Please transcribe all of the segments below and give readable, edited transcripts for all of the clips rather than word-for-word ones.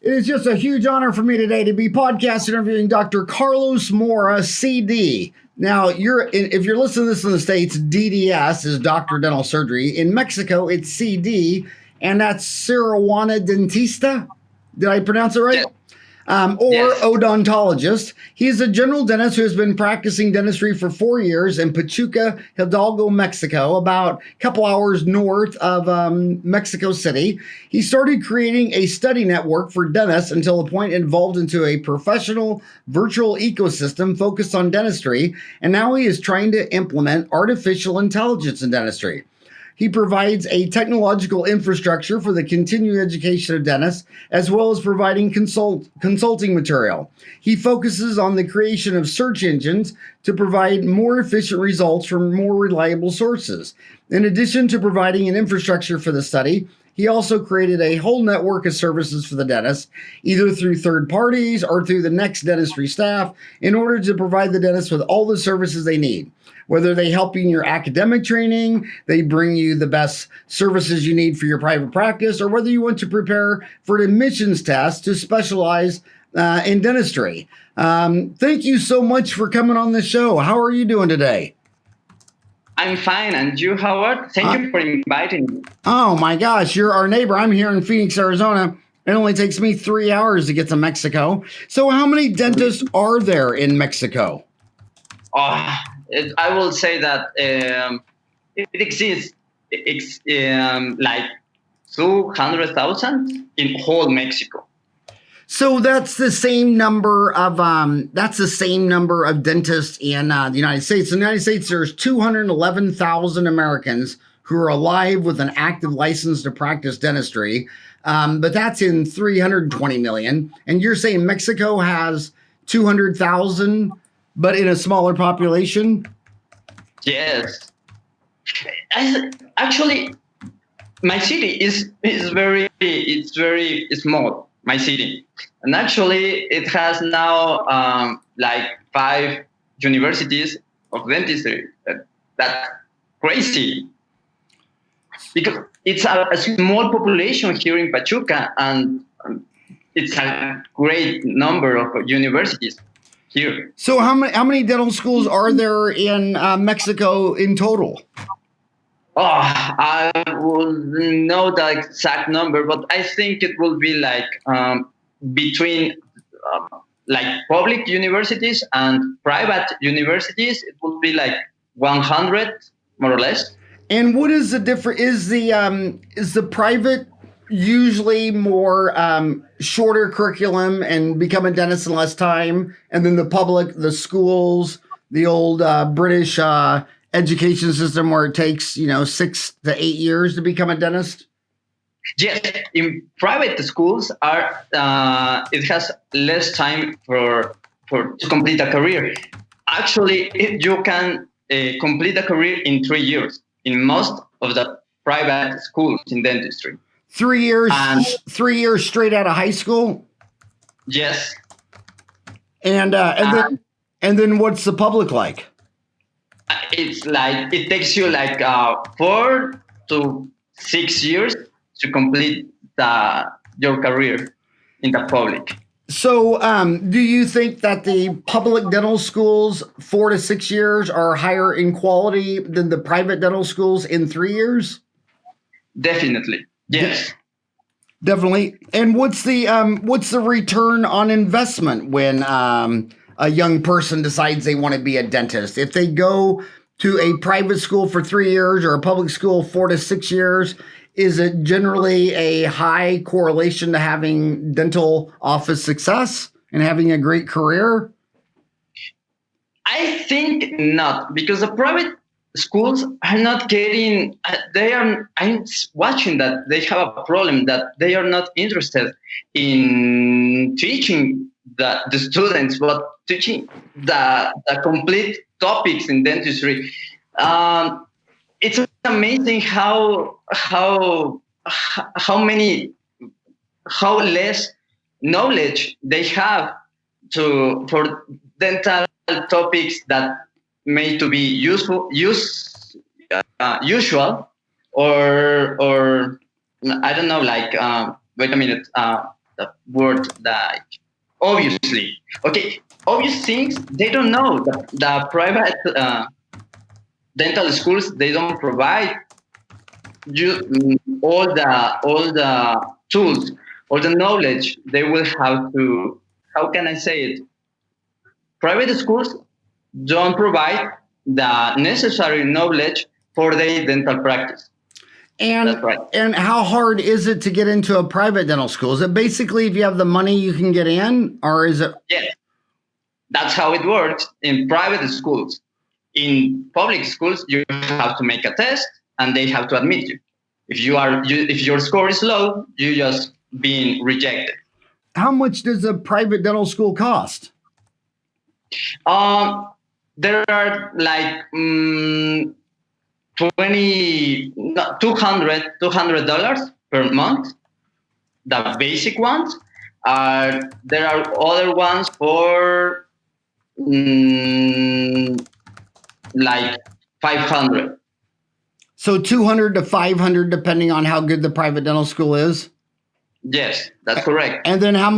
It is just a huge honor for me today to be podcast interviewing Dr. Carlos Mora, CD. Now, if you're listening to this in the States, DDS is Doctor Dental Surgery. In Mexico, it's CD, and that's Cirujano Dentista. Did I pronounce it right? Yeah. Yes. Odontologist. He's a general dentist who has been practicing dentistry for 4 years in Pachuca, Hidalgo, Mexico, about a couple hours north of Mexico City. He started creating a study network for dentists until the point it evolved into a professional virtual ecosystem focused on dentistry, and now he is trying to implement artificial intelligence in dentistry. He provides a technological infrastructure for the continuing education of dentists, as well as providing consulting material. He focuses on the creation of search engines to provide more efficient results from more reliable sources. In addition to providing an infrastructure for the study, he also created a whole network of services for the dentist, either through third parties or through the next dentistry staff, in order to provide the dentists with all the services they need. Whether they help you in your academic training, they bring you the best services you need for your private practice, or whether you want to prepare for an admissions test to specialize in dentistry. Thank you so much for coming on the show. How are you doing today? I'm fine. And you, Howard? Thank you for inviting me. Oh my gosh, you're our neighbor. I'm here in Phoenix, Arizona. It only takes me 3 hours to get to Mexico. So how many dentists are there in Mexico? I will say that it exists like 200,000 in whole Mexico. So that's the same number of dentists in the United States. In the United States, there's 211,000 Americans who are alive with an active license to practice dentistry, but that's in 320 million. And you're saying Mexico has 200,000, but in a smaller population? Yes. Actually, my city is very small. My city, and actually, it has now like 5 universities of dentistry. That's crazy, because it's a small population here in Pachuca, and it's a great number of universities here. So how many dental schools are there in Mexico in total? I will know the exact number, but I think it will be like between like public universities and private universities. It will be like 100 more or less. And what is the difference? Is the private usually more shorter curriculum and become a dentist in less time, and then the public, the schools, the old British education system where it takes 6 to 8 years to become a dentist? Yes, in private schools it has less time to complete a career. Actually, you can complete a career in 3 years in most of the private schools in dentistry. 3 years, 3 years straight out of high school? Yes. And then what's the public like? It's like it takes you like 4 to 6 years to complete your career in the public. So do you think that the public dental schools 4 to 6 years are higher in quality than the private dental schools in 3 years? Definitely. Yes. Definitely. And what's the return on investment when a young person decides they want to be a dentist? If they go to a private school for 3 years or a public school 4 to 6 years, is it generally a high correlation to having dental office success and having a great career? I think not, because the private schools are not getting, I'm watching that they have a problem, that they are not interested in teaching the students, but teaching the complete topics in dentistry. It's amazing how less knowledge they have for dental topics that may to be usual, or I don't know, like wait a minute, the word like obviously. Okay, obvious things they don't know. The private dental schools, they don't provide you all the tools or the knowledge. They will have to, how can I say it? Private schools don't provide the necessary knowledge for their dental practice. And That's right. and how hard is it to get into a private dental school? Is it basically if you have the money you can get in, or is it? Yes, that's how it works in private schools. In public schools, you have to make a test, and they have to admit you. If your score is low, you just being rejected. How much does a private dental school cost? There are like 200 per month. The basic ones are. There are other ones for like 500. So 200 to 500, depending on how good the private dental school is. Yes, that's correct. And then how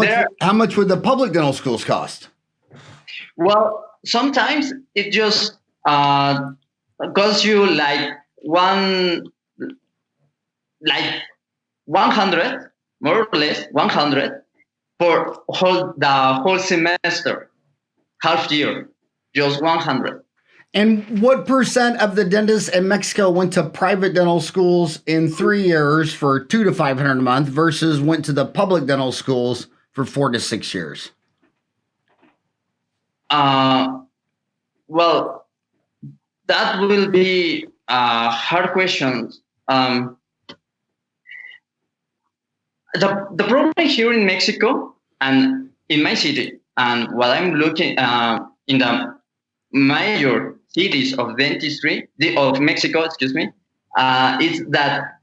much would the public dental schools cost? Well, sometimes it just costs you like 100, more or less 100 for the whole semester, half year, just 100. And what percent of the dentists in Mexico went to private dental schools in 3 years for $200 to $500 a month versus went to the public dental schools for 4 to 6 years? Well, that will be a hard question. The problem here in Mexico and in my city, and what I'm looking in the major cities of dentistry of Mexico, excuse me, is that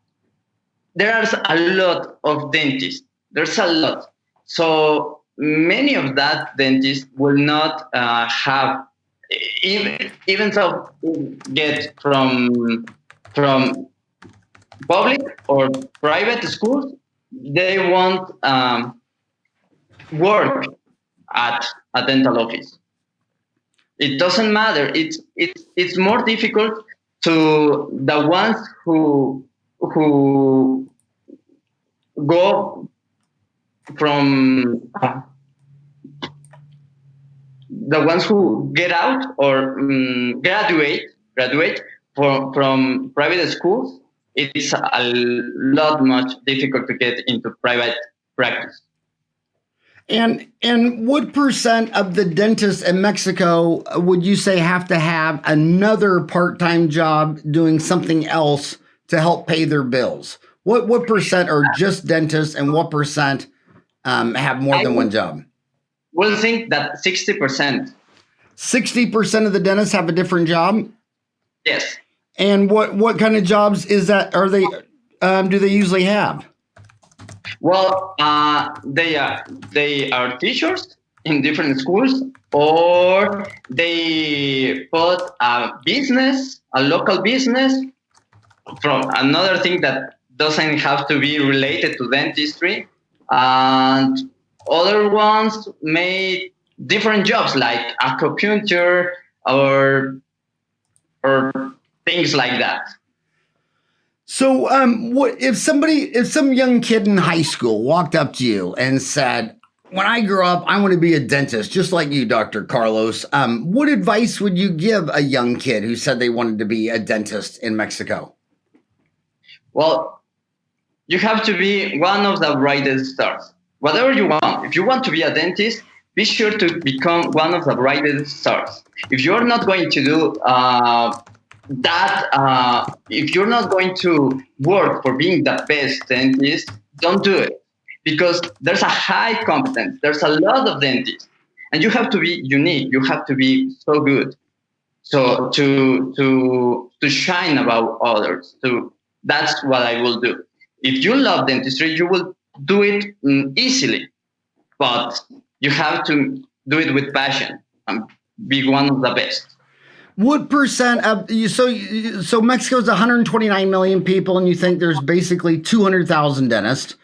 there's a lot of dentists. There's a lot. So many of that dentists will not have, even though get from public or private schools, they won't work at a dental office. It doesn't matter. It's more difficult to the ones who go from the ones who get out or graduate from private schools. It is a lot much difficult to get into private practice. And what percent of the dentists in Mexico would you say have to have another part-time job doing something else to help pay their bills? What percent are just dentists, and what percent have more than one job? We'll think that 60%. 60% of the dentists have a different job? Yes. And what kind of jobs is that? Are they do they usually have? Well, they are teachers in different schools, or they put a local business from another thing that doesn't have to be related to dentistry, and other ones made different jobs like acupuncture or things like that. So, what if some young kid in high school walked up to you and said, "When I grow up, I want to be a dentist, just like you, Dr. Carlos." What advice would you give a young kid who said they wanted to be a dentist in Mexico? Well, you have to be one of the brightest stars. Whatever you want. If you want to be a dentist, be sure to become one of the brightest stars. If you're not going to do if you're not going to work for being the best dentist, don't do it, because there's a high competence. There's a lot of dentists, and you have to be unique. You have to be so good, so to shine above others. That's what I will do. If you love dentistry, you will do it easily, but you have to do it with passion and be one of the best. What percent of you? So Mexico's 129 million people, and you think there's basically 200,000 dentists.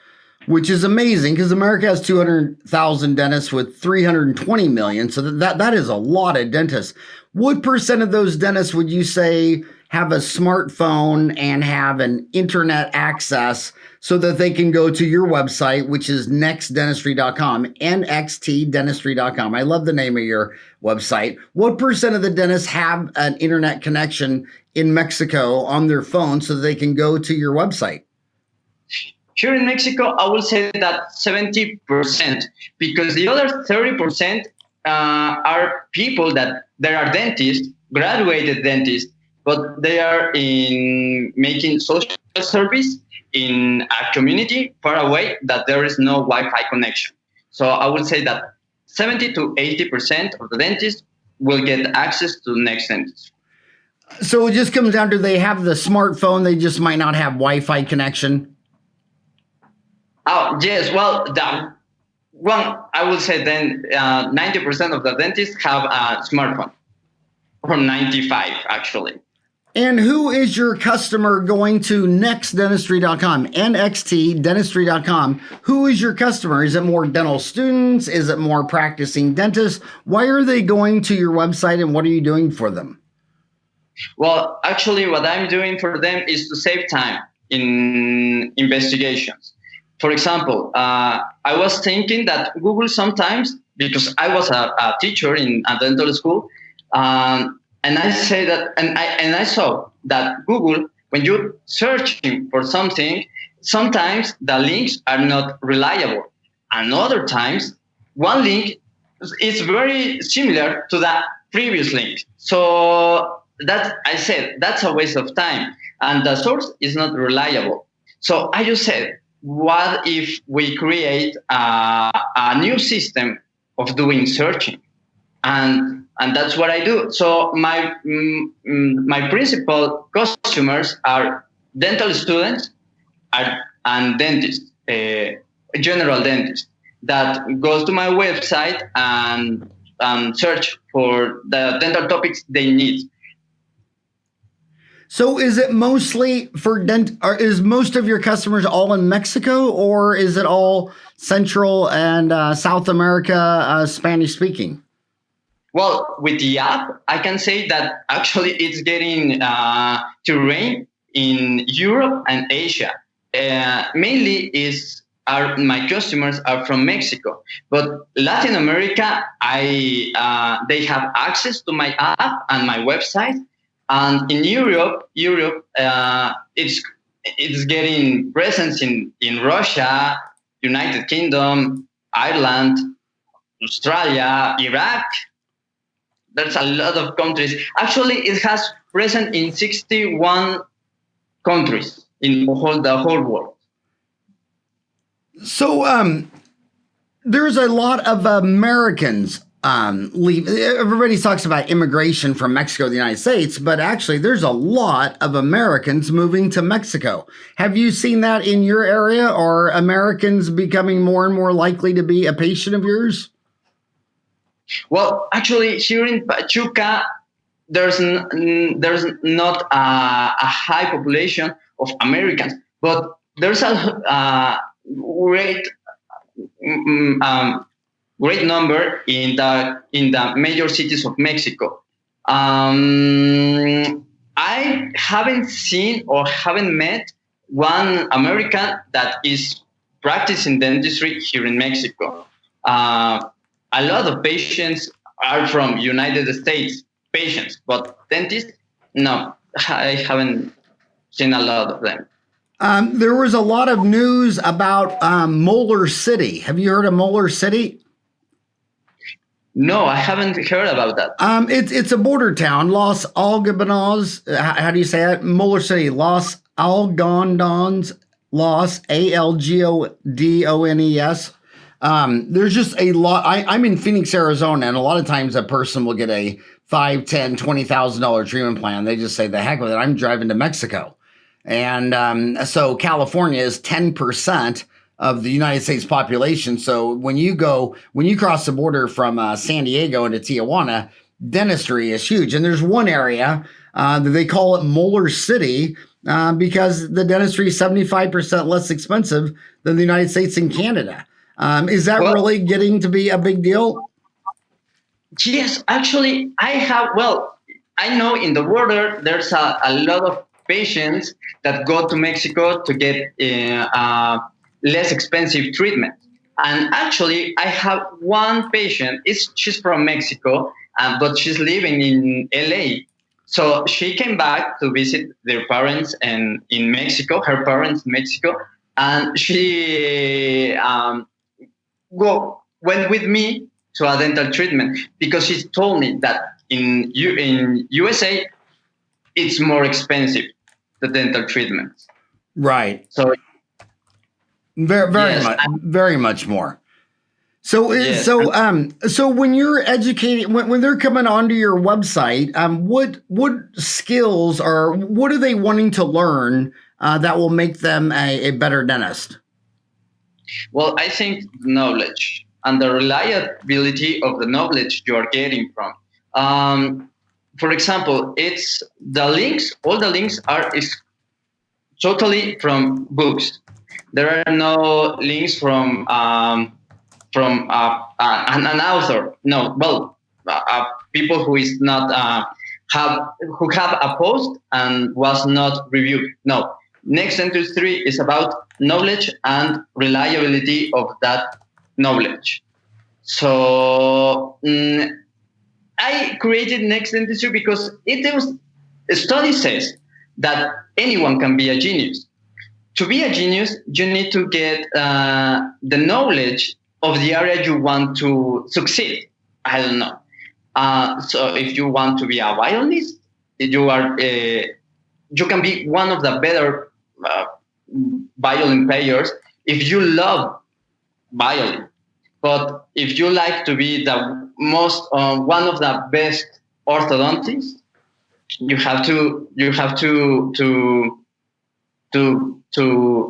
which is amazing because America has 200,000 dentists with 320 million. So that is a lot of dentists. What percent of those dentists would you say have a smartphone and have an internet access so that they can go to your website, which is nxtdentistry.com, nxtdentistry.com. I love the name of your website. What percent of the dentists have an internet connection in Mexico on their phone so that they can go to your website? Here in Mexico, I will say that 70%, because the other 30% are people that they are dentists, graduated dentists, but they are in making social service in a community far away that there is no Wi-Fi connection. So I would say that 70 to 80% of the dentists will get access to Next Dentistry. So it just comes down to they have the smartphone, they just might not have Wi-Fi connection. Oh, yes. Well, I would say then 90% of the dentists have a smartphone, or 95 actually. And who is your customer going to nxtdentistry.com, nxtdentistry.com? Who is your customer? Is it more dental students? Is it more practicing dentists? Why are they going to your website and what are you doing for them? Well, actually, what I'm doing for them is to save time in investigations. For example, I was thinking that Google sometimes, because I was a teacher in a dental school, and I say that, and I saw that Google, when you're searching for something, sometimes the links are not reliable. And other times, one link is very similar to the previous link. So that I said, that's a waste of time. And the source is not reliable. So I just said, what if we create a new system of doing searching? And that's what I do. So my principal customers are dental students and dentists, general dentists that goes to my website and search for the dental topics they need. So is it mostly for or is most of your customers all in Mexico, or is it all Central and South America Spanish speaking? Well, with the app, I can say that actually it's getting to reign in Europe and Asia. Mainly my customers are from Mexico, but Latin America, they have access to my app and my website. And in Europe, it's getting presence in Russia, United Kingdom, Ireland, Australia, Iraq. There's a lot of countries. Actually, it has present in 61 countries in the whole world. So there's a lot of Americans leave. Everybody talks about immigration from Mexico to the United States, but actually there's a lot of Americans moving to Mexico. Have you seen that in your area? Are Americans becoming more and more likely to be a patient of yours? Well, actually, here in Pachuca, there's not a high population of Americans, but there's a great number in the major cities of Mexico. I haven't seen or haven't met one American that is practicing dentistry here in Mexico. A lot of patients are from United States patients, but dentists, no, I haven't seen a lot of them. There was a lot of news about Molar City. Have you heard of Molar City? No, I haven't heard about that. It's a border town, Los Algodones. How do you say it? Molar City, Los Algodones, Los Algodones. There's just a lot. I'm in Phoenix, Arizona, and a lot of times a person will get a $5,000, $10,000, $20,000 treatment plan. They just say, the heck with it, I'm driving to Mexico. And so California is 10% of the United States population. So when you cross the border from San Diego into Tijuana, dentistry is huge. And there's one area that they call it Molar City, because the dentistry is 75% less expensive than the United States and Canada. Is that really getting to be a big deal? Yes, actually, I know in the border there's a lot of patients that go to Mexico to get less expensive treatment. And actually, I have one patient. She's from Mexico, but she's living in LA. So she came back to visit their parents and in Mexico, her parents in Mexico, and she went with me to a dental treatment because she told me that in USA it's more expensive, the dental treatments. Right. So very much more. So when you're educating, when they're coming onto your website, what skills or what are they wanting to learn that will make them a better dentist? Well, I think knowledge and the reliability of the knowledge you are getting from. For example, it's the links. All the links is totally from books. There are no links from an author. No, well, people who is not have a post and was not reviewed. No, Next Dentistry is about knowledge and reliability of that knowledge. So I created Next Dentistry because a study says that anyone can be a genius. To be a genius, you need to get the knowledge of the area you want to succeed. I don't know. So if you want to be a violinist, you can be one of the better violin players if you love violin. But if you like to be the most one of the best orthodontists, you have to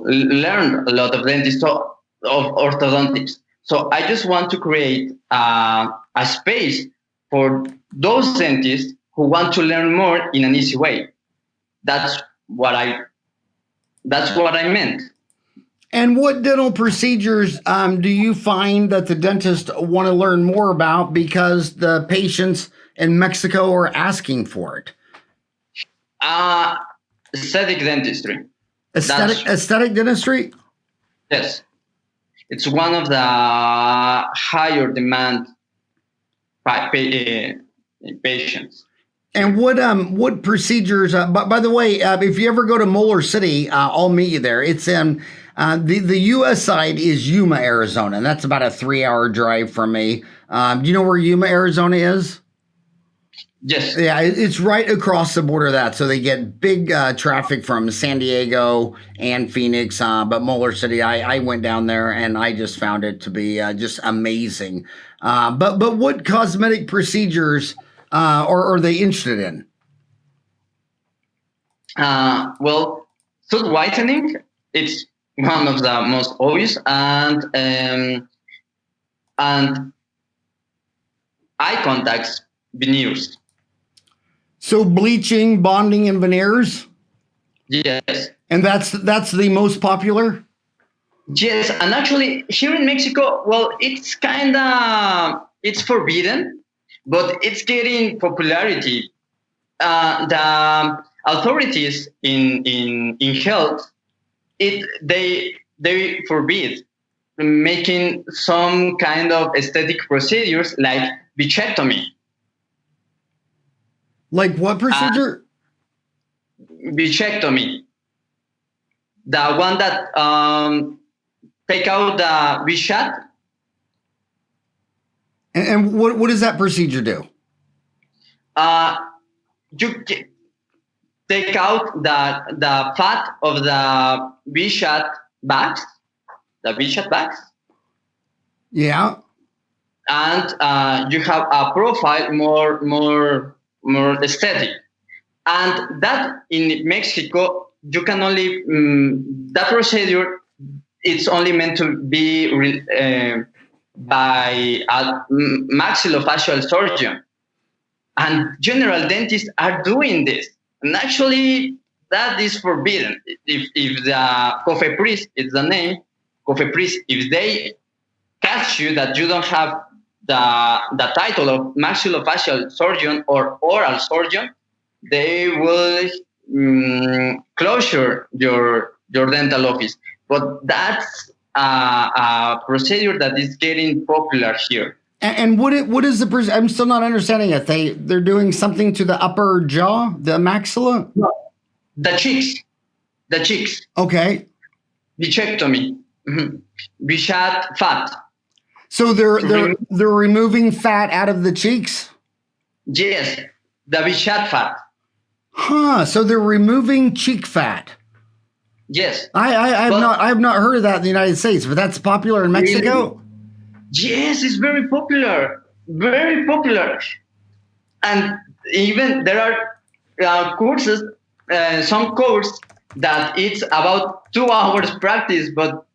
learn a lot of orthodontics. So I just want to create a space for those dentists who want to learn more in an easy way. That's what I meant. And what dental procedures do you find that the dentists want to learn more about because the patients in Mexico are asking for it? Aesthetic dentistry. Aesthetic dentistry? Yes. It's one of the higher demand patients. And what procedures? By the way, if you ever go to Molar City, I'll meet you there. It's in the U.S. side is Yuma, Arizona, and that's about a 3-hour drive from me. Do you know where Yuma, Arizona is? Yes. Yeah, it's right across the border of that. So they get big traffic from San Diego and Phoenix. But Molar City, I went down there and I just found it to be just amazing. But what cosmetic procedures are they interested in? Well, tooth whitening, it's one of the most obvious, and eye contacts, veneers. So bleaching, bonding, and veneers? Yes. And that's the most popular? Yes, and actually here in Mexico, well, it's it's forbidden, but it's getting popularity. The authorities in health, they forbid making some kind of aesthetic procedures like bichectomy. Like what procedure? Bichectomy. The one that take out the V-shot. And what does that procedure do? You take out the fat of the V-shot bags, Yeah. And you have a profile more aesthetic. And that in Mexico, you can only that procedure. It's only meant to be by a maxillofacial surgeon, and general dentists are doing this. And actually, that is forbidden. If the COFEPRIS is the name, COFEPRIS, if they catch you that you don't have the title of maxillofacial surgeon or oral surgeon, they will closure your dental office. But that's a procedure that is getting popular here. And what is the? I'm still not understanding it. They're doing something to the upper jaw, the maxilla. No, the cheeks. Okay. Bichectomy. Bichat fat. So they're removing fat out of the cheeks? Yes, the Bichat fat. Huh. So they're removing cheek fat. Yes. I have not heard of that in the United States, but that's popular in Mexico? Really? Yes, it's very popular. Very popular. And even there are courses, some course that it's about 2 hours practice, but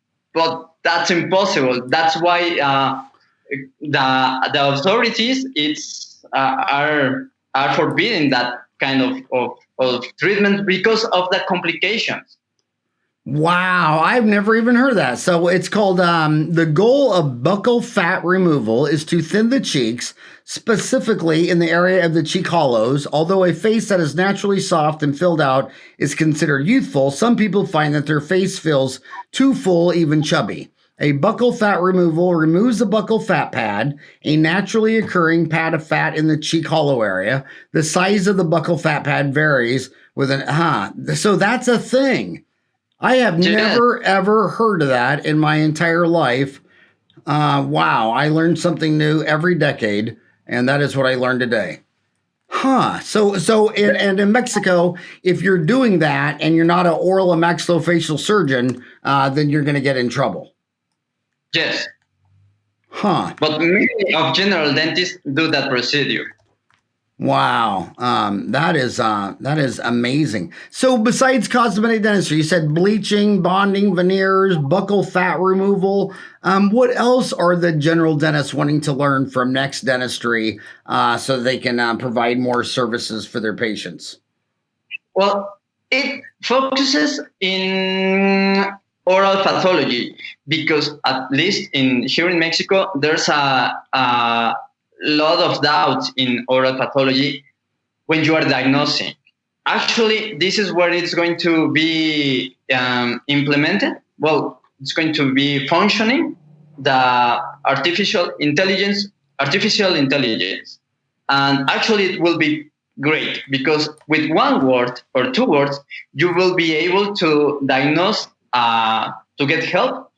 that's impossible. That's why the authorities are forbidding that kind of treatment because of the complications. Wow, I've never even heard of that. So it's called the goal of buccal fat removal is to thin the cheeks, specifically in the area of the cheek hollows. Although a face that is naturally soft and filled out is considered youthful, some people find that their face feels too full, even chubby. A buccal fat removal removes the buccal fat pad, a naturally occurring pad of fat in the cheek hollow area. The size of the buccal fat pad varies with so that's a thing. I have never, ever heard of that in my entire life. Wow, I learned something new every decade, and that is what I learned today. So in Mexico, if you're doing that and you're not an oral and maxillofacial surgeon, then you're going to get in trouble. Yes. But many of general dentists do that procedure. Wow, that is amazing. So besides cosmetic dentistry, you said bleaching, bonding, veneers, buccal fat removal. What else are the general dentists wanting to learn from Next Dentistry so they can provide more services for their patients? Well, it focuses in oral pathology because at least here in Mexico, there's a lot of doubts in oral pathology when you are diagnosing. Actually, this is where it's going to be implemented. Well, it's going to be functioning, the artificial intelligence. And actually, it will be great because with 1 word or 2 words, you will be able to diagnose, to get help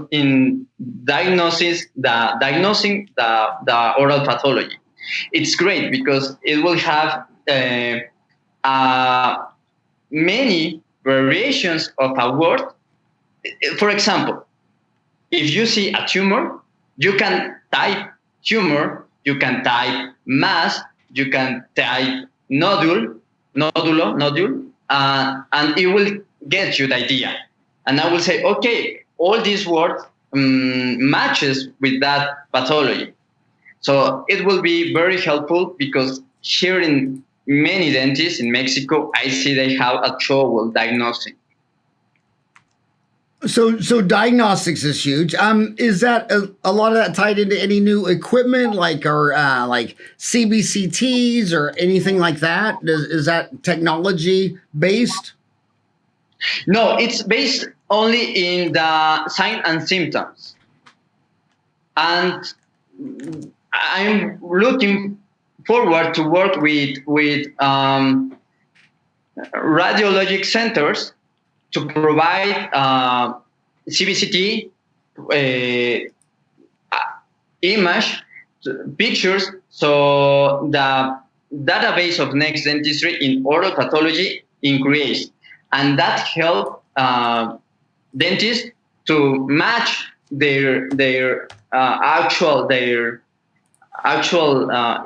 in diagnosing the oral pathology. It's great because it will have many variations of a word. For example, if you see a tumor, you can type tumor, you can type mass, you can type nodule, and it will get you the idea. And I will say, okay, all these words matches with that pathology. So it will be very helpful because here in many dentists in Mexico, I see they have a trouble diagnosing. So diagnostics is huge. Is that a lot of that tied into any new equipment, like CBCTs or anything like that? Is that technology based? No, it's based only in the signs and symptoms. And I'm looking forward to work with radiologic centers to provide CBCT image pictures, so the database of Next Dentistry in oral pathology increased. And that helped dentists to match their actual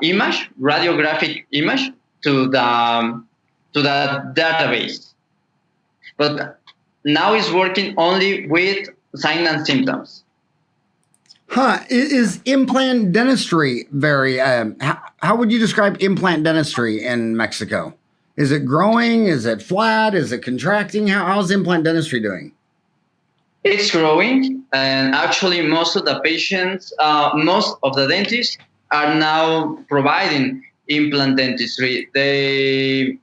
image, radiographic image, to the database. But now it's working only with signs and symptoms. Is implant dentistry very? How would you describe implant dentistry in Mexico? Is it growing? Is it flat? Is it contracting? How's implant dentistry doing? It's growing, and actually, most of the patients, most of the dentists are now providing implant dentistry. There's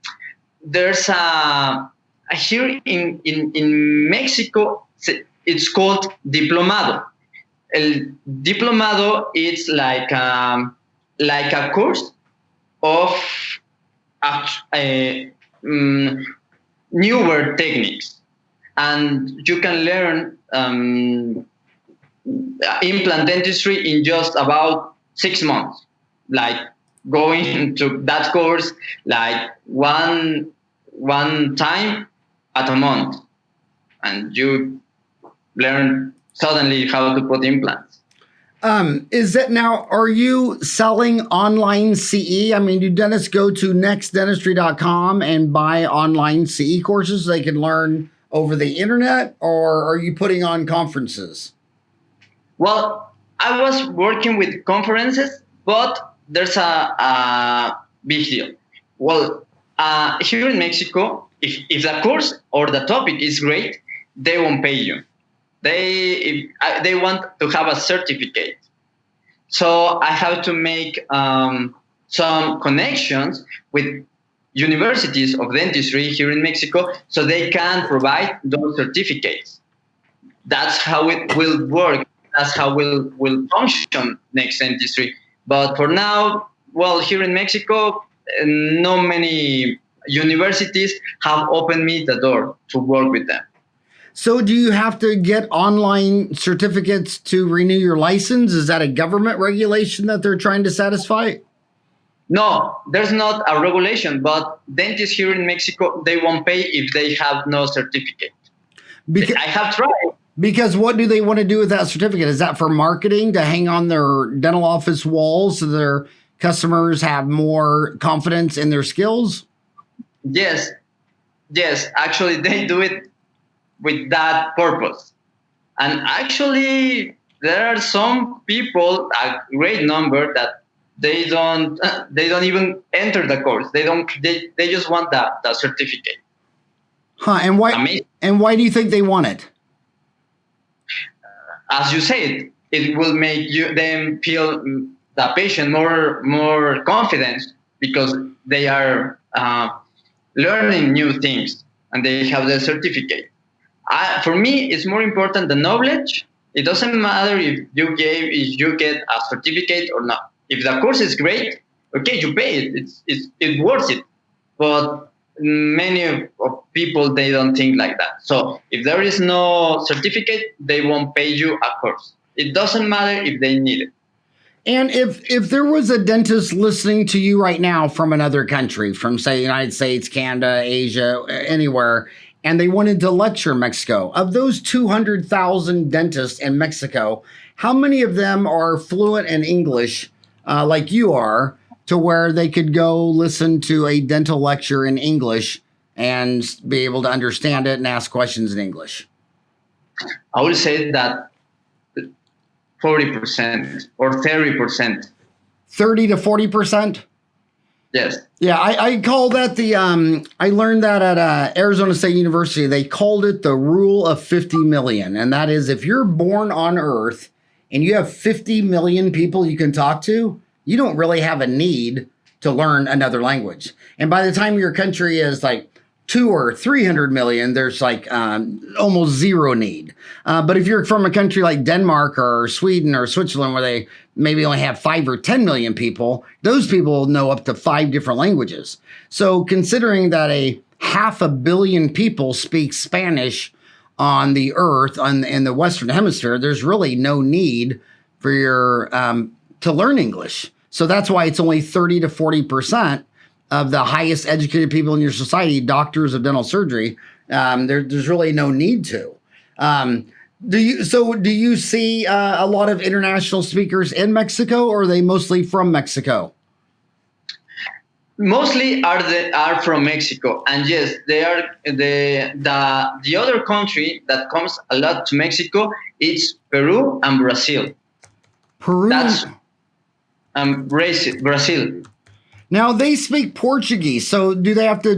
here in Mexico, it's called diplomado. El diplomado is like a course of newer techniques, and you can learn implant dentistry in just about 6 months. Like going to that course like one time at a month, and you learn suddenly how to put implants. Is it now, are you selling online CE? I mean, do dentists go to nextdentistry.com and buy online CE courses so they can learn over the internet, or are you putting on conferences? Well, I was working with conferences, but there's a big deal. Well, here in Mexico, if the course or the topic is great, they won't pay you. They want to have a certificate. So I have to make some connections with universities of dentistry here in Mexico so they can provide those certificates. That's how it will work. That's how will function Next Dentistry. But for now, well, here in Mexico, not many universities have opened me the door to work with them. So do you have to get online certificates to renew your license? Is that a government regulation that they're trying to satisfy? No, there's not a regulation, but dentists here in Mexico, they won't pay if they have no certificate. I have tried. Because what do they want to do with that certificate? Is that for marketing, to hang on their dental office walls so their customers have more confidence in their skills? Yes. Actually, they do it with that purpose. And actually, there are some people, a great number, that they don't even enter the course. They just want the certificate. Huh? And why do you think they want it? As you said, it will make them feel the patient more confident because they are learning new things and they have the certificate. For me, it's more important the knowledge. It doesn't matter if you get a certificate or not. If the course is great, okay, you pay it. It's worth it. But many of people, they don't think like that. So if there is no certificate, they won't pay you a course. It doesn't matter if they need it. And if there was a dentist listening to you right now from another country, from say United States, Canada, Asia, anywhere, and they wanted to lecture in Mexico, of those 200,000 dentists in Mexico, how many of them are fluent in English like you are, to where they could go listen to a dental lecture in English and be able to understand it and ask questions in English? I would say that 40% or 30%. 30 to 40%? Yes. Yeah, I call that I learned that at Arizona State University. They called it the rule of 50 million. And that is, if you're born on Earth and you have 50 million people you can talk to, you don't really have a need to learn another language. And by the time your country is like 200 or 300 million, there's like almost zero need. But if you're from a country like Denmark or Sweden or Switzerland, where they maybe only have 5 or 10 million people, those people know up to 5 different languages. So considering that a 500 million people speak Spanish on the Earth, in the Western Hemisphere, there's really no need for your to learn English. So that's why it's only 30 to 40% of the highest educated people in your society, doctors of dental surgery. There's really no need to. Do you see a lot of international speakers in Mexico, or are they mostly from Mexico? Mostly are from Mexico, and yes, they are the other country that comes a lot to Mexico. It's Peru and Brazil. Peru. That's Brazil. Now they speak Portuguese, so do they have to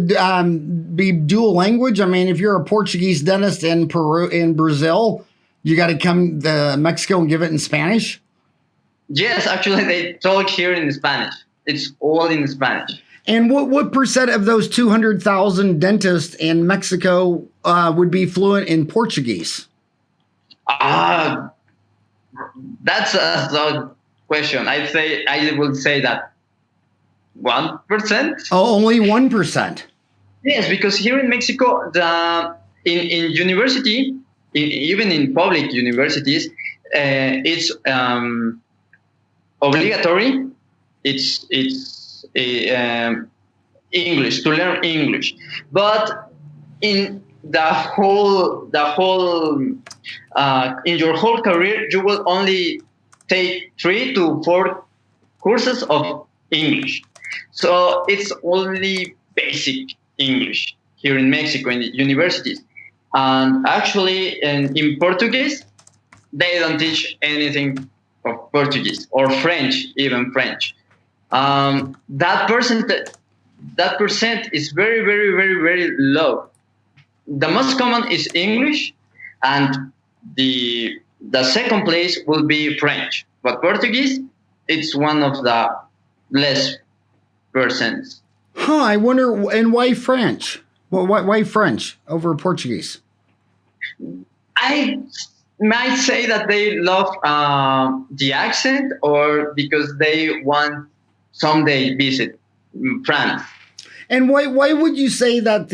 be dual language? I mean, if you're a Portuguese dentist in Peru, in Brazil, you got to come to Mexico and give it in Spanish. Yes, actually, they talk here in Spanish. It's all in Spanish. And what percent of those 200,000 dentists in Mexico would be fluent in Portuguese? That's a good question. I would say that 1%. Oh, only 1%. Yes, because here in Mexico, in university, even in public universities, it's obligatory. It's English, to learn English, but in in your whole career, you will only take 3 to 4 courses of English. So it's only basic English here in Mexico in the universities. And actually, in Portuguese, they don't teach anything of Portuguese or French, even French. That percent is very, very, very, very low. The most common is English, and the second place will be French. But Portuguese, it's one of the less percents. Huh, I wonder, and why French? Well, why French over Portuguese? I might say that they love the accent, or because they want someday visit France. And why would you say that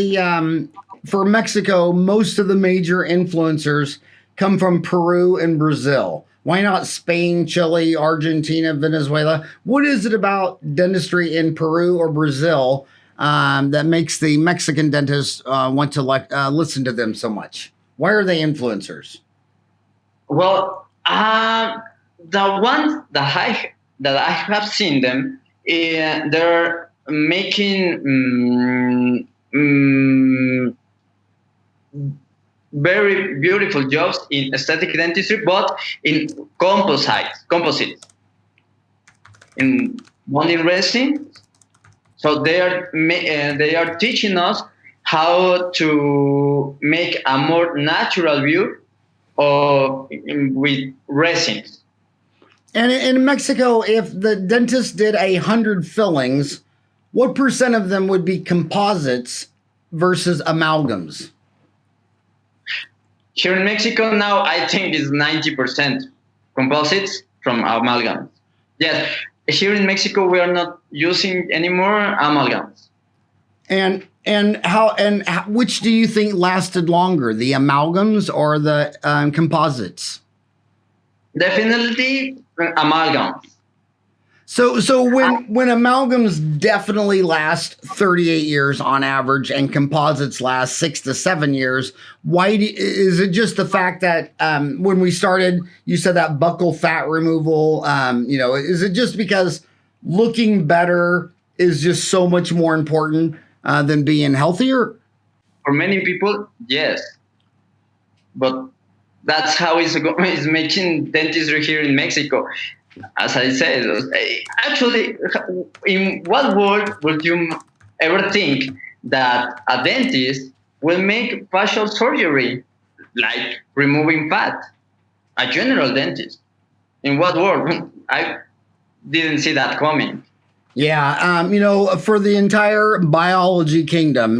for Mexico, most of the major influencers come from Peru and Brazil? Why not Spain, Chile, Argentina, Venezuela? What is it about dentistry in Peru or Brazil that makes the Mexican dentists want to listen to them so much? Why are they influencers? Well, the ones that I have seen them, they're making very beautiful jobs in aesthetic dentistry, but in composites, in bonding resin. So they are teaching us how to make a more natural view with resins. And in Mexico, if the dentist did 100 fillings, what percent of them would be composites versus amalgams? Here in Mexico now, I think it's 90% composites from amalgams. Yes, here in Mexico we are not using anymore amalgams. And which do you think lasted longer, the amalgams or the composites? Definitely amalgams. So when amalgams definitely last 38 years on average and composites last 6 to 7 years, is it just the fact that when we started, you said that buccal fat removal, is it just because looking better is just so much more important than being healthier? For many people, yes. But that's how it's making dentistry here in Mexico. As I said, actually, in what world would you ever think that a dentist will make facial surgery, like removing fat? A general dentist. In what world? I didn't see that coming. Yeah, for the entire biology kingdom,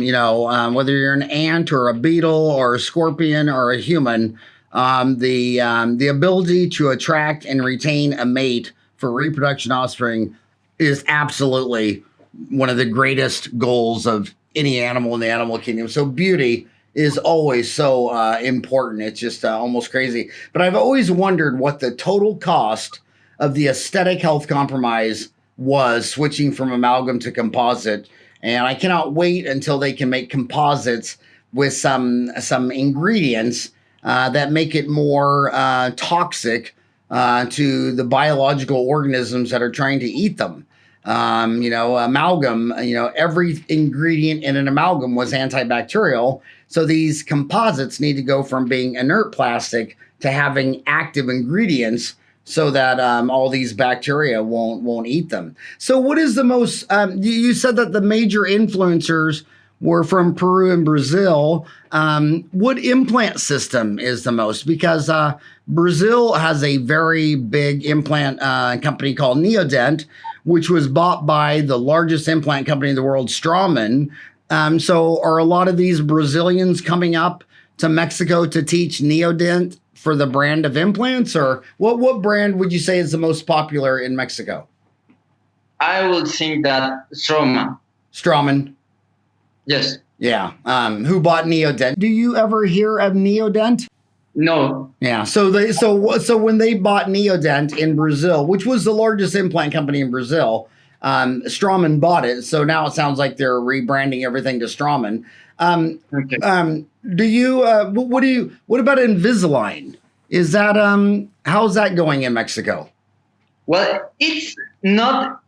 whether you're an ant or a beetle or a scorpion or a human, the ability to attract and retain a mate for reproduction offspring is absolutely one of the greatest goals of any animal in the animal kingdom. So beauty is always so important. It's just almost crazy. But I've always wondered what the total cost of the aesthetic health compromise was switching from amalgam to composite. And I cannot wait until they can make composites with some ingredients that make it more toxic to the biological organisms that are trying to eat them. Amalgam, every ingredient in an amalgam was antibacterial. So these composites need to go from being inert plastic to having active ingredients so that all these bacteria won't eat them. So, what is the most? You said that the major influencers were from Peru and Brazil. What implant system is the most? Because Brazil has a very big implant company called Neodent, which was bought by the largest implant company in the world, Straumann. So, are a lot of these Brazilians coming up to Mexico to teach Neodent for the brand of implants, or what brand would you say is the most popular in Mexico? I would think that Straumann. Straumann. Yes. Yeah. Who bought Neodent? Do you ever hear of Neodent? No. Yeah. So when they bought Neodent in Brazil, which was the largest implant company in Brazil, Straumann bought it. So now it sounds like they're rebranding everything to Straumann. Okay. What about Invisalign? Is that how's that going in Mexico? Well, it's not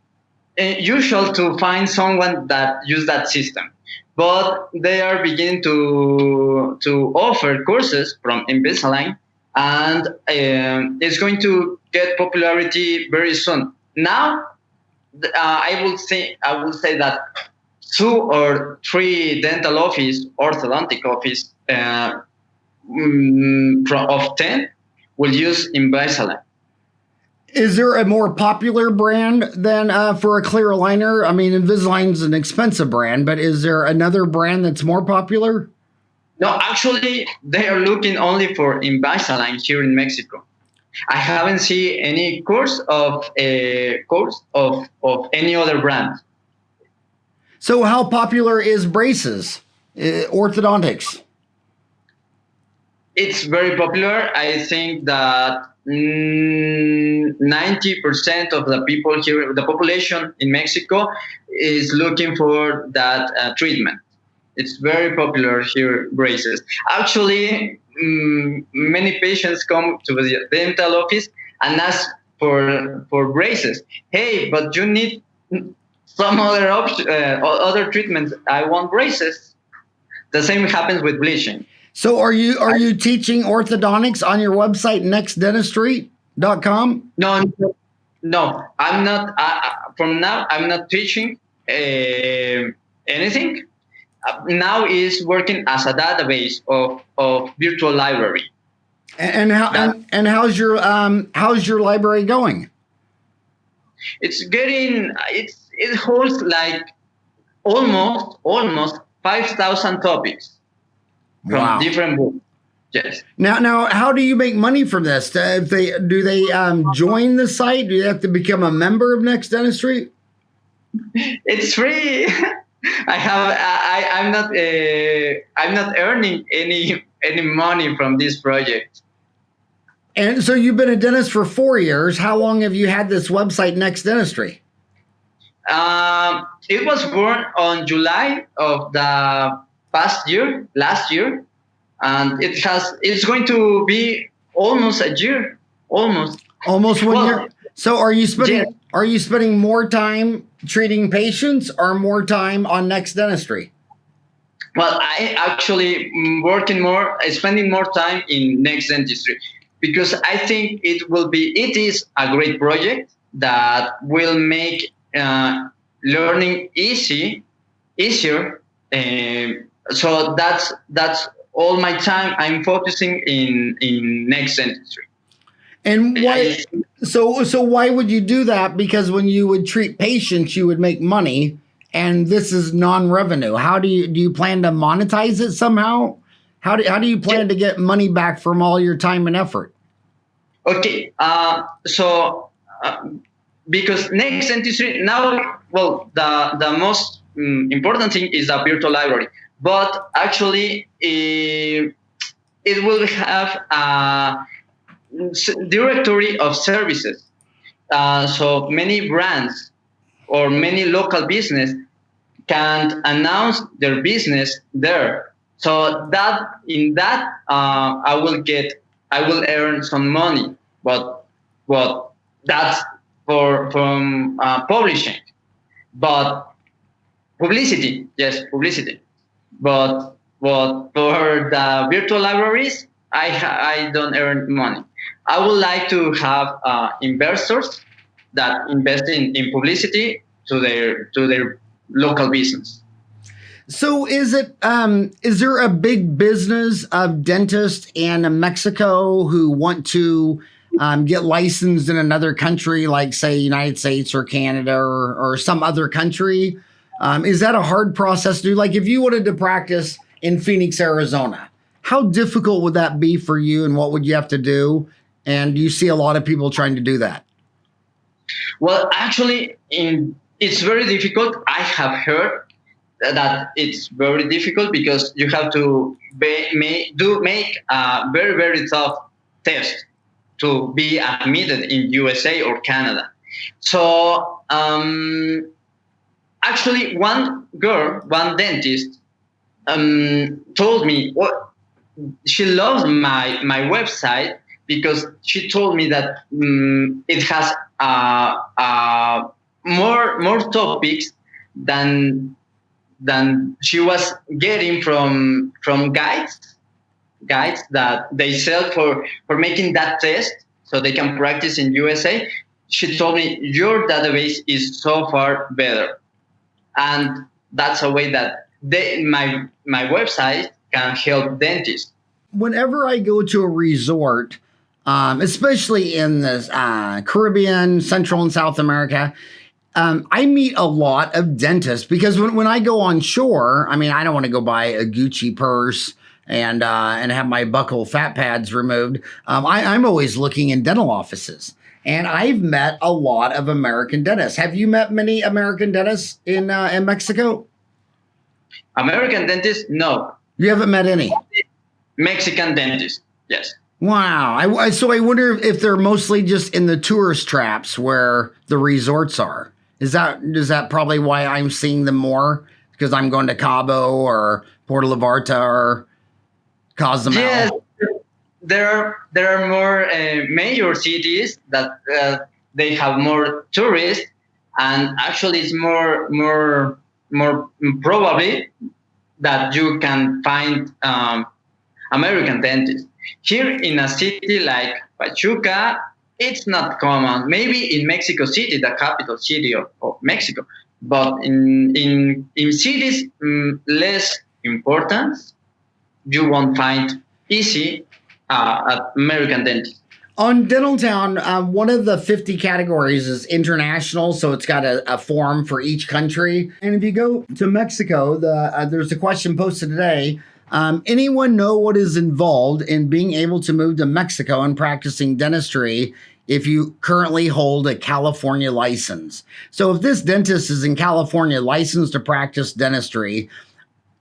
usual to find someone that use that system, but they are beginning to offer courses from Invisalign, and it's going to get popularity very soon. Now, I will say that 2 or 3 dental office, orthodontic office of 10 will use Invisalign. Is there a more popular brand than for a clear aligner? I mean, Invisalign's an expensive brand, but is there another brand that's more popular? No, actually, they are looking only for Invisalign here in Mexico. I haven't seen any course of any other brand. So how popular is braces, orthodontics? It's very popular. I think that 90% of the people here, the population in Mexico, is looking for that treatment. It's very popular here, braces. Actually, many patients come to the dental office and ask for braces. Hey, but you need some other other treatments. I want braces. The same happens with bleaching. So are you teaching orthodontics on your website, nextdentistry.com? No, I'm not. From now, I'm not teaching anything. Now is working as a database of virtual library. And how's your library going? It holds like almost 5,000 topics from different books. Yes. Now, how do you make money from this? Do they join the site? Do you have to become a member of Next Dentistry? It's free. I'm not earning any money from this project. And so you've been a dentist for 4 years. How long have you had this website, Next Dentistry? It was born on July of the last year, and it's going to be almost a year, almost 1 year. So are you spending more time treating patients or more time on Next Dentistry? Well, I actually spending more time in Next Dentistry, because I think it is a great project that will make learning easier. So that's all my time I'm focusing in Next Dentistry. And why? So why would you do that? Because when you would treat patients, you would make money, and this is non-revenue. How do you plan to monetize it somehow? How do you plan to get money back from all your time and effort? Okay, because Next Dentistry now, well, the most important thing is the virtual library, but actually it will have a directory of services. So many brands or many local business can announce their business there. So I will earn some money, but that's from publishing, but publicity. But for the virtual libraries, I don't earn money. I would like to have investors that invest in publicity to their local business. So is there a big business of dentists in Mexico who want to get licensed in another country, like say United States or Canada or some other country? Is that a hard process to do? Like if you wanted to practice in Phoenix, Arizona, how difficult would that be for you and what would you have to do? And do you see a lot of people trying to do that? Well, actually, it's very difficult. I have heard that it's very difficult because you have to make a very, very tough test to be admitted in USA or Canada. So actually, one dentist told me she loves my website because she told me that it has more topics than she was getting from guides that they sell for making that test so they can practice in USA. She told me your database is so far better, and that's a way that my website can help dentists. Whenever I go to a resort, especially in the Caribbean, Central and South America, I meet a lot of dentists because when I go on shore, I mean, I don't want to go buy a Gucci purse and have my Buccal fat pads removed. I'm always looking in dental offices, and I've met a lot of American dentists. Have you met many American dentists in Mexico? American dentists, no. You haven't met any? Mexican dentists, yes. Wow. So I wonder if they're mostly just in the tourist traps where the resorts are. Is that probably why I'm seeing them more? Because I'm going to Cabo or Puerto Vallarta or Cozumel? Yes, there are more major cities that they have more tourists, and actually it's more probably that you can find American dentists. Here in a city like Pachuca, it's not common. Maybe in Mexico City, the capital city of Mexico, but in cities less important, you won't find easy American dentists. On Dental Town, one of the 50 categories is international, so it's got a form for each country. And if you go to Mexico, there's a question posted today. Anyone know what is involved in being able to move to Mexico and practicing dentistry if you currently hold a California license? So if this dentist is in California licensed to practice dentistry,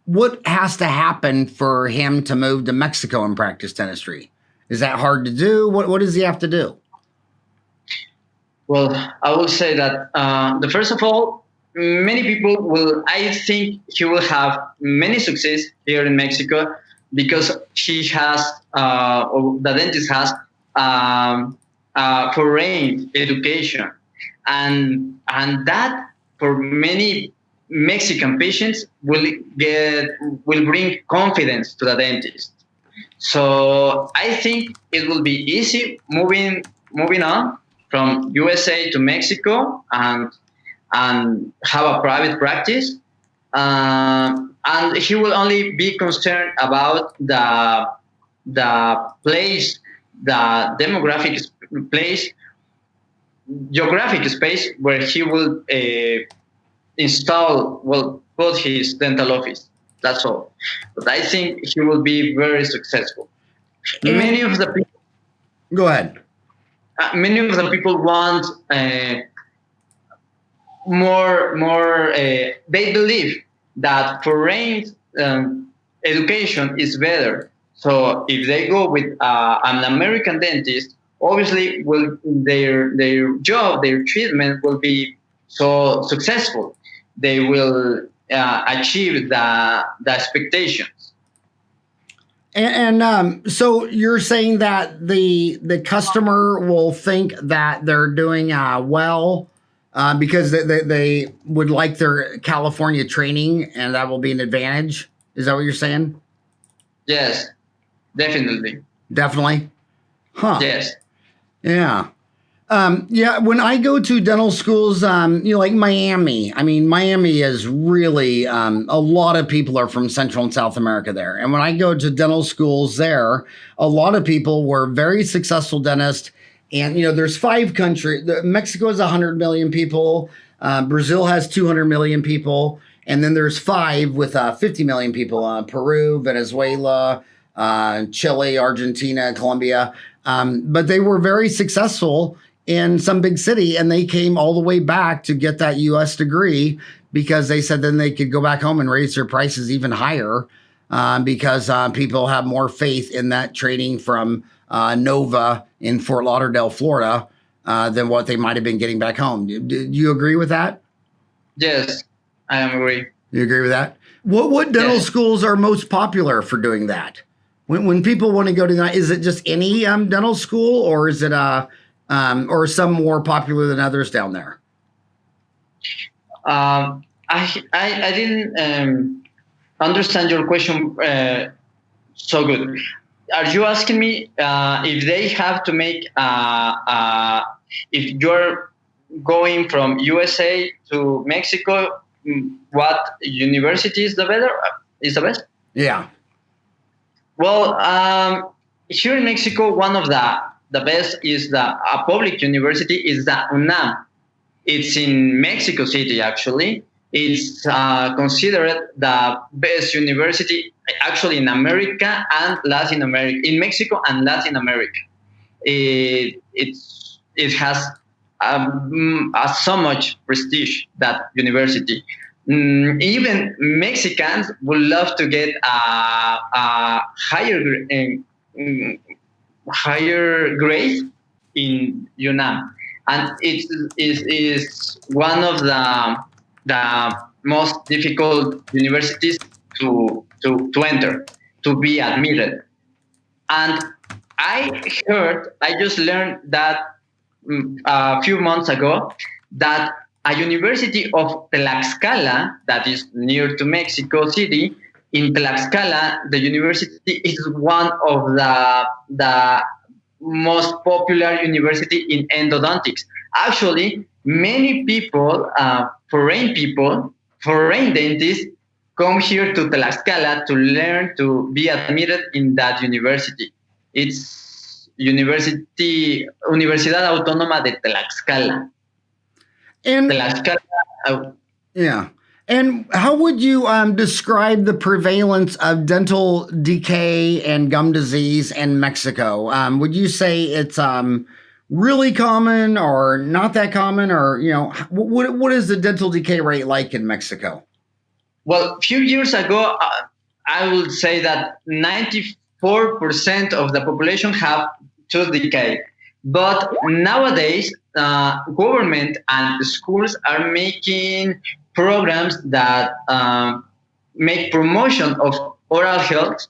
what has to happen for him to move to Mexico and practice dentistry? Is that hard to do? What does he have to do? Well, I will say that first of all, many people will. I think he will have many success here in Mexico because he has, or the dentist has, foreign education, and that for many Mexican patients will bring confidence to the dentist. So I think it will be easy moving on from USA to Mexico and have a private practice. And he will only be concerned about the place, the demographic place, geographic space where he will put his dental office. That's all. But I think he will be very successful. Many of the people. Go ahead. Many of the people want more. They believe that foreign education is better. So if they go with an American dentist, obviously, their job, their treatment will be so successful. They will achieve the expectations. And so you're saying that the customer will think that they're doing well because they would like their California training, and that will be an advantage. Is that what you're saying? Yes, definitely. Definitely. Huh. Yes. Yeah. Yeah, when I go to dental schools, like Miami, I mean, Miami is really, a lot of people are from Central and South America there. And when I go to dental schools there, a lot of people were very successful dentists. And, there's 5 countries. Mexico has 100 million people. Brazil has 200 million people. And then there's 5 with 50 million people, Peru, Venezuela, Chile, Argentina, Colombia. But they were very successful in some big city, and they came all the way back to get that U.S. degree because they said then they could go back home and raise their prices even higher because people have more faith in that training from Nova in Fort Lauderdale, Florida, than what they might have been getting back home. Do you agree with that? Yes, I am agree. You agree with that? What dental schools are most popular for doing that? When people want to go to that, is it just any dental school, or is it or some more popular than others down there? I didn't understand your question so good. Are you asking me if they have to make if you're going from USA to Mexico, what university is the better? Is the best? Yeah. Well, here in Mexico, one of the best is a public university is the UNAM. It's in Mexico City, actually. It's considered the best university actually in America and Latin America, in Mexico and Latin America. It has so much prestige, that university. Even Mexicans would love to get a higher grade in UNAM, and it is one of the most difficult universities to enter, to be admitted. And I just learned that a few months ago, that a university of Tlaxcala, that is near to Mexico City, in Tlaxcala, the university is one of the most popular university in endodontics. Actually, many people, foreign dentists, come here to Tlaxcala to learn to be admitted in that university. It's Universidad Autónoma de Tlaxcala. And Tlaxcala. Yeah. And how would you describe the prevalence of dental decay and gum disease in Mexico? Would you say it's really common or not that common, or what is the dental decay rate like in Mexico? Well, a few years ago, I would say that 94% of the population have tooth decay. But nowadays, government and schools are making programs that make promotion of oral health,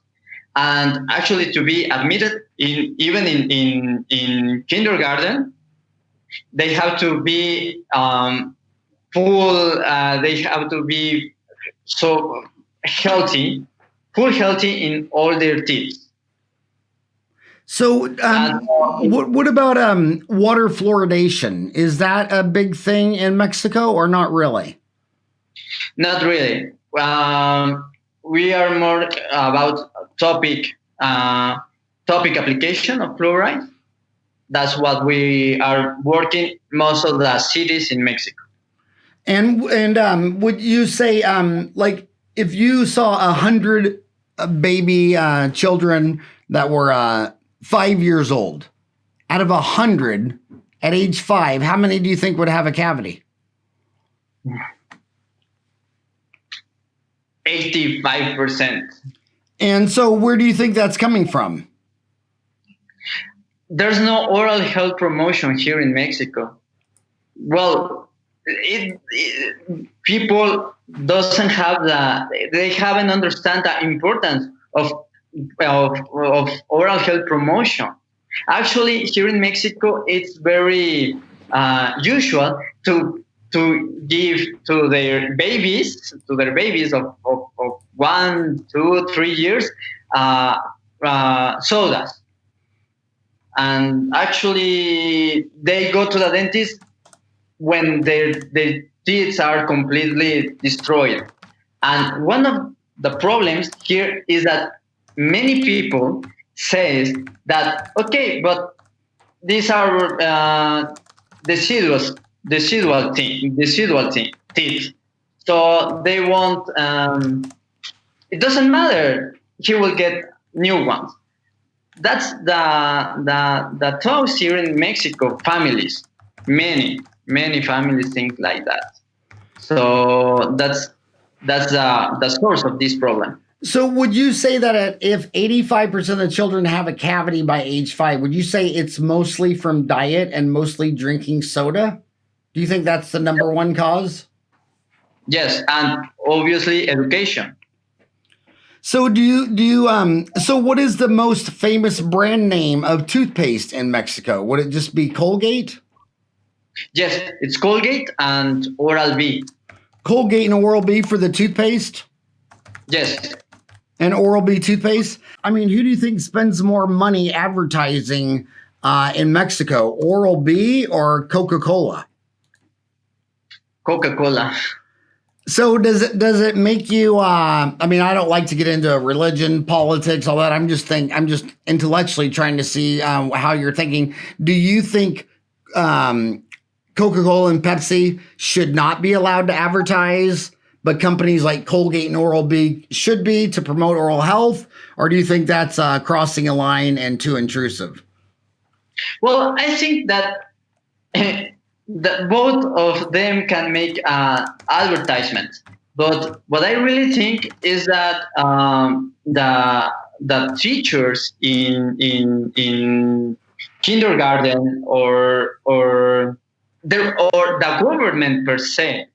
and actually to be admitted even in kindergarten, they have to be they have to be so healthy, in all their teeth. So, what about water fluoridation? Is that a big thing in Mexico, or not really? Not really. We are more about topic application of fluoride. That's what we are working most of the cities in Mexico. And would you say like if you saw 100 baby children that were 5 years old, out of 100 at age 5, how many do you think would have a cavity? 85%. And so where do you think that's coming from? There's no oral health promotion here in Mexico. Well, people doesn't have they haven't understand the importance of oral health promotion. Actually, here in Mexico, it's very usual to give to their babies of 1, 2, 3 years sodas. and actually they go to the dentist when their teeth are completely destroyed. And one of the problems here is that many people says that, okay, but these are decidual teeth. So they won't. It doesn't matter. He will get new ones. That's the thoughts here in Mexico. Families, many families think like that. So that's the source of this problem. So would you say that if 85% of children have a cavity by age 5, would you say it's mostly from diet and mostly drinking soda? Do you think that's the number one cause? Yes, and obviously education. So so what is the most famous brand name of toothpaste in Mexico? Would it just be Colgate? Yes, it's Colgate and Oral-B. Colgate and Oral-B for the toothpaste? Yes. And Oral-B toothpaste? I mean, who do you think spends more money advertising in Mexico, Oral-B or Coca-Cola? Coca-Cola. So does it make you? I mean, I don't like to get into religion, politics, all that. I'm just intellectually trying to see how you're thinking. Do you think Coca-Cola and Pepsi should not be allowed to advertise, but companies like Colgate and Oral-B should be to promote oral health? Or do you think that's crossing a line and too intrusive? Well, I think that that both of them can make advertisements. But what I really think is that the teachers in kindergarten or the government per se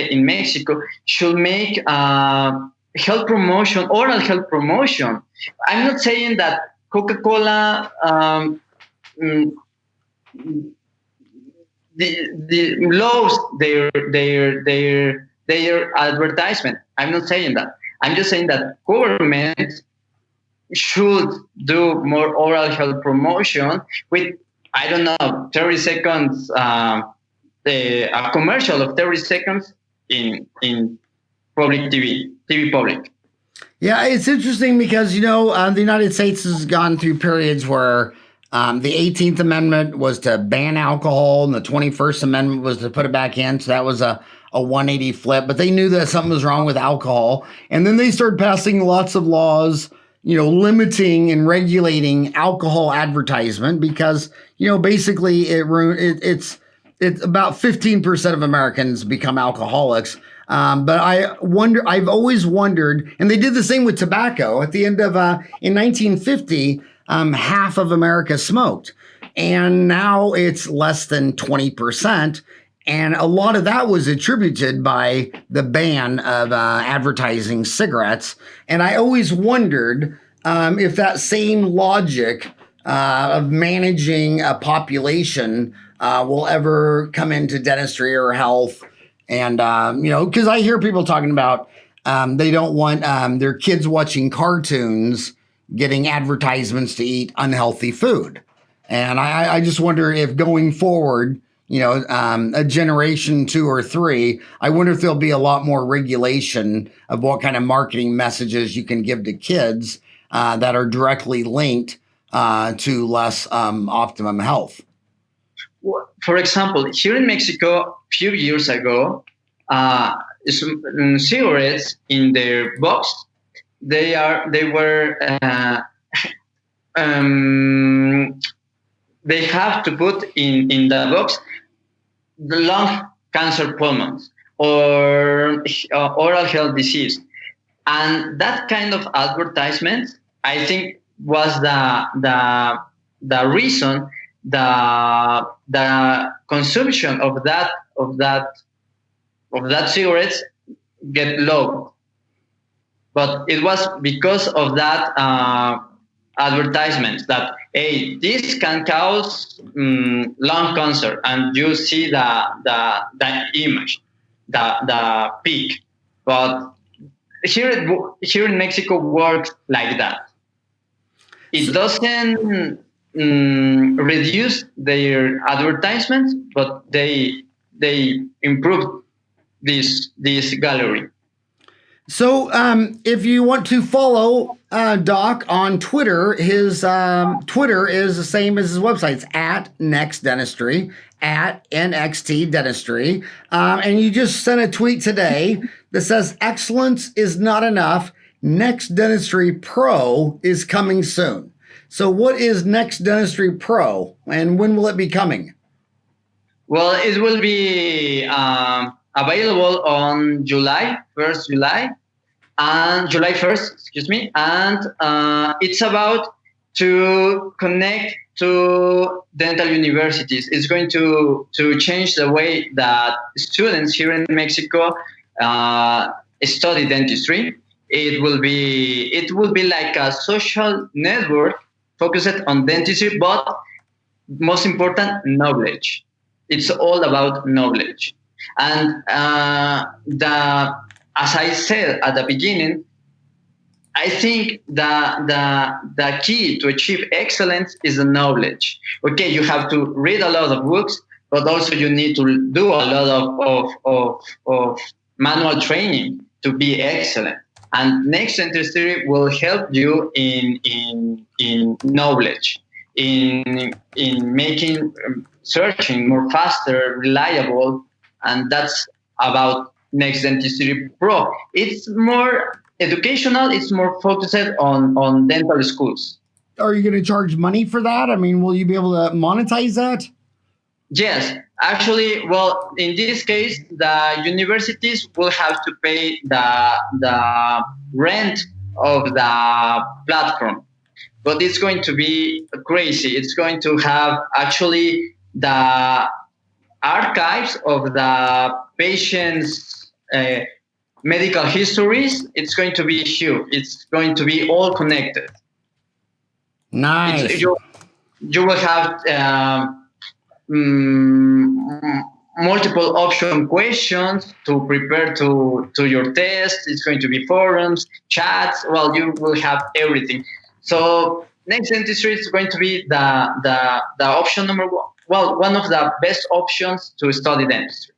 in Mexico should make health promotion, oral health promotion. I'm not saying that Coca-Cola the lows their advertisement. I'm not saying that. I'm just saying that government should do more oral health promotion with, I don't know, 30 seconds, a commercial of 30 seconds in public TV public. Yeah, it's interesting because, the United States has gone through periods where the 18th Amendment was to ban alcohol, and the 21st Amendment was to put it back in. So that was a 180 flip. But they knew that something was wrong with alcohol. And then they started passing lots of laws, limiting and regulating alcohol advertisement because, basically it's about 15% of Americans become alcoholics. But I've always wondered, and they did the same with tobacco at the end of, in 1950, half of America smoked, and now it's less than 20%. And a lot of that was attributed by the ban of advertising cigarettes. And I always wondered if that same logic of managing a population will ever come into dentistry or health. And, because I hear people talking about they don't want their kids watching cartoons getting advertisements to eat unhealthy food. And I just wonder if going forward, a generation 2 or 3, I wonder if there'll be a lot more regulation of what kind of marketing messages you can give to kids that are directly linked to less optimum health. For example, here in Mexico, a few years ago, cigarettes in their box, they have to put in the box the lung cancer pulmons or oral health disease, and that kind of advertisement, I think, was the reason the consumption of that cigarettes get low. But it was because of that advertisement that, hey, this can cause lung cancer, and you see the image, the peak. But here in Mexico works like that. It doesn't reduced their advertisements, but they improved this gallery. So, if you want to follow Doc on Twitter, his Twitter is the same as his website. It's at Next Dentistry, at NXT Dentistry. And you just sent a tweet today that says, "Excellence is not enough. Next Dentistry Pro is coming soon." So, what is Next Dentistry Pro, and when will it be coming? Well, it will be available on July 1st, July 1st, excuse me. And it's about to connect to dental universities. It's going to change the way that students here in Mexico study dentistry. It will be like a social network focused on dentistry, but most important, knowledge. It's all about knowledge. And as I said at the beginning, I think the key to achieve excellence is the knowledge. Okay, you have to read a lot of books, but also you need to do a lot of manual training to be excellent. And Next Dentistry will help you in knowledge, in making searching more faster, reliable, and that's about Next Dentistry Pro. It's more educational. It's more focused on dental schools. Are you going to charge money for that? I mean, will you be able to monetize that? Yes, actually, well, in this case, the universities will have to pay the rent of the platform, but it's going to be crazy. It's going to have actually the archives of the patient's medical histories. It's going to be huge. It's going to be all connected. Nice. You will have multiple option questions to prepare to your test. It's going to be forums, chats. Well, you will have everything. So Next Dentistry is going to be the option number one. Well, one of the best options to study dentistry.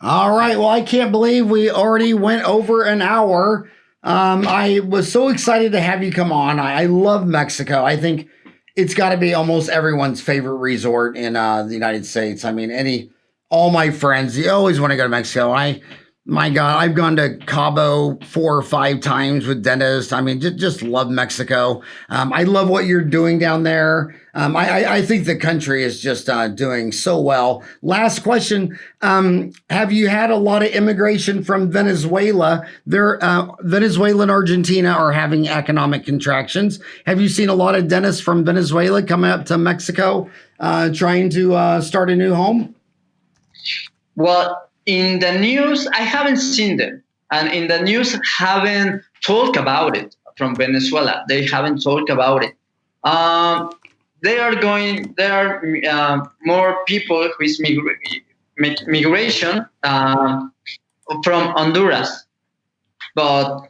All right. Well, I can't believe we already went over an hour. I was so excited to have you come on. I love Mexico. I think it's got to be almost everyone's favorite resort in the United States. I mean, all my friends, they always want to go to Mexico. My God, I've gone to Cabo 4 or 5 times with dentists. I mean, just love Mexico. I love what you're doing down there. I think the country is just doing so well. Last question. Have you had a lot of immigration from Venezuela? Venezuela and Argentina are having economic contractions. Have you seen a lot of dentists from Venezuela coming up to Mexico trying to start a new home? Well, in the news, I haven't seen them. And in the news, haven't talked about it from Venezuela. They haven't talked about it. There are more people who is migration from Honduras. But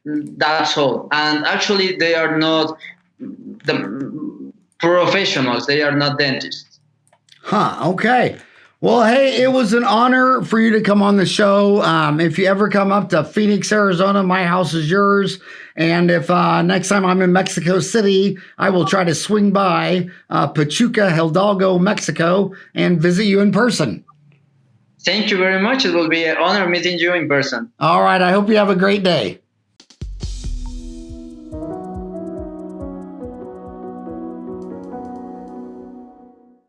that's all. And actually, they are not the professionals. They are not dentists. Huh, okay. Well, hey, it was an honor for you to come on the show. If you ever come up to Phoenix, Arizona, my house is yours. And if next time I'm in Mexico City, I will try to swing by Pachuca, Hidalgo, Mexico, and visit you in person. Thank you very much. It will be an honor meeting you in person. All right. I hope you have a great day.